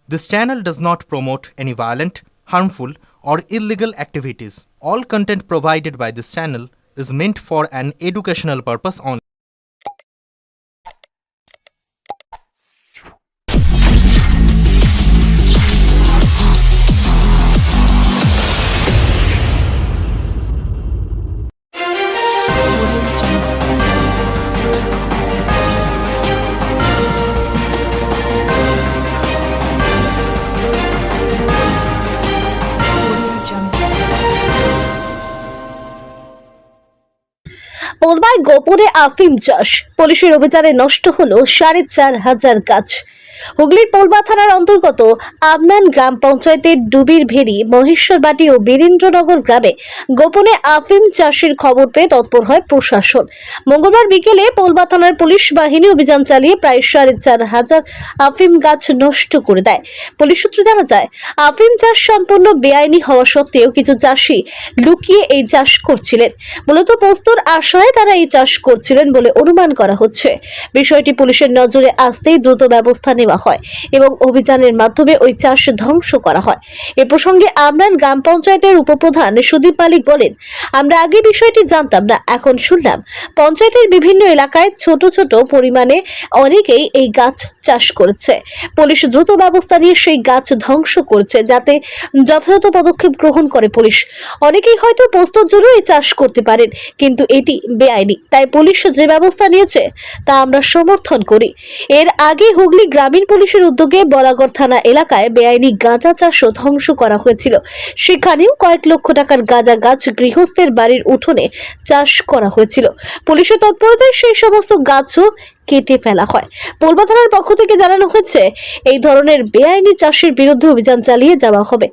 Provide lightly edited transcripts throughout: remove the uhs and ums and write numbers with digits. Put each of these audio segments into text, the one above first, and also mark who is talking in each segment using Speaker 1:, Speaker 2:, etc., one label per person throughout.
Speaker 1: This channel does not promote any violent, harmful, or illegal activities. All content provided by this channel is meant for an educational purpose only.
Speaker 2: পোলবায় গোপনে আফিম চাষ, পুলিশের অভিযানে নষ্ট হলো ৪,৫০০ গাছ। হুগলির পোলবা থানার অন্তর্গত আমনান গ্রাম পঞ্চায়েতের ডুবির ভেড়ি, মহেশ্বরবাটি ও বীরেন্দ্রনগর গ্রামে গোপনে আফিম চাষের খবর পেয়ে তৎপর হয় প্রশাসন। মঙ্গলবার বিকেলে পোলবা থানার পুলিশ বাহিনী অভিযান চালিয়ে প্রায় ৪,৫০০ আফিম গাছ নষ্ট করে দেয়। পুলিশ সূত্রে জানা যায়, আফিম চাষ সম্পূর্ণ বেআইনি হওয়া সত্ত্বেও কিছু চাষি লুকিয়ে এই চাষ করছিলেন। মূলত পোস্তর আশায় তারা এই চাষ করছিলেন বলে অনুমান করা হচ্ছে। বিষয়টি পুলিশের নজরে আসতেই দ্রুত ব্যবস্থা নেওয়া হয় এবং অভিযানের মাধ্যমে ওই চাষ ধ্বংস করা হয়। এ প্রসঙ্গে আমরান গ্রাম পঞ্চায়েতের উপপ্রধান সুদীপ মালিক বলেন, আমরা আগে বিষয়টি জানতাম না, এখন শুনলাম পঞ্চায়েতের বিভিন্ন এলাকায় ছোট ছোট পরিমাণে অনেকেই এই গাছ চাষ করেছে। পুলিশ দ্রুত ব্যবস্থা নিয়ে সেই গাছ ধ্বংস করছে, যাতে যথাযথ পদক্ষেপ গ্রহণ করে পুলিশ। অনেকেই হয়তো পোস্তর জন্য এই চাষ করতে পারেন, কিন্তু এটি বেআইনি, তাই পুলিশ যে ব্যবস্থা নিয়েছে তা আমরা সমর্থন করি। এর আগে হুগলি গ্রামীণ পুলিশের উদ্যোগে বরাগড় থানা এলাকায় বেআইনি গাঁজা চাষও ধ্বংস করা হয়েছিল। সেখানেও কয়েক লক্ষ টাকার গাঁজা গাছ গৃহস্থের বাড়ির উঠোনে চাষ করা হয়েছিল। পুলিশের তৎপরতায় সেই সমস্ত গাছও কেটে ফেলা হয়। পোলবা থানার পক্ষ থেকে জানানো হয়েছে, এই ধরনের বেআইনি চাষের বিরুদ্ধে অভিযান চালিয়ে যাওয়া হবে।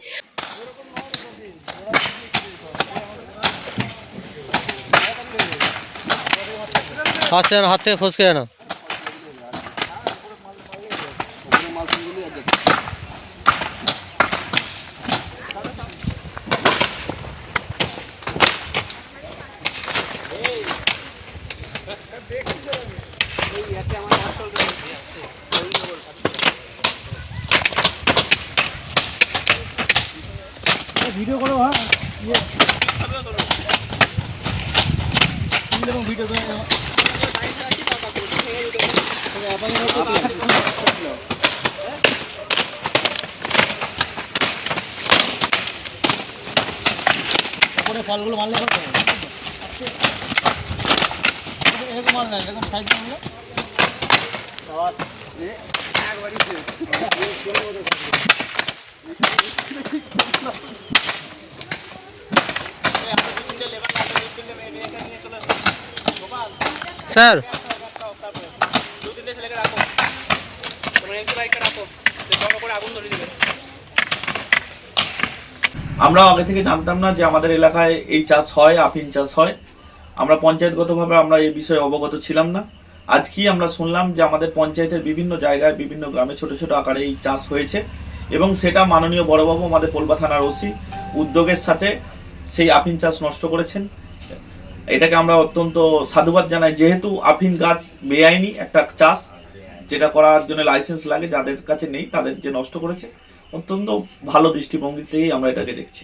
Speaker 3: হাত থেকে ফসকে যায় না।
Speaker 4: ভিডিও করো, হ্যাঁ ভিডিও করে ফলগুলো মারলে এরকম মাল না, এরকম সাইজ মারলে
Speaker 3: স্যার
Speaker 5: আমরা আগে থেকে জানতাম না যে আমাদের এলাকায় এই চাষ হয়, আফিম চাষ হয়। আমরা পঞ্চায়েতগতভাবে আমরা এই বিষয়ে অবগত ছিলাম না। আজকেই আমরা শুনলাম যে আমাদের পঞ্চায়েতের বিভিন্ন জায়গায় বিভিন্ন গ্রামে ছোট ছোট আকারে এই চাষ হয়েছে এবং সেটা মাননীয় বড়বাবু আমাদের পোলবা থানার ওসি উদ্যোগের সাথে সেই আফিম চাষ নষ্ট করেছেন। এটাকে আমরা অত্যন্ত সাধুবাদ জানাই, যেহেতু আফিম গাছ বেআইনি একটা চাষ, যেটা করার জন্য লাইসেন্স লাগে, যাদের কাছে নেই তাদের যে নষ্ট করেছে, অত্যন্ত ভালো দৃষ্টিভঙ্গি থেকেই আমরা এটাকে দেখছি।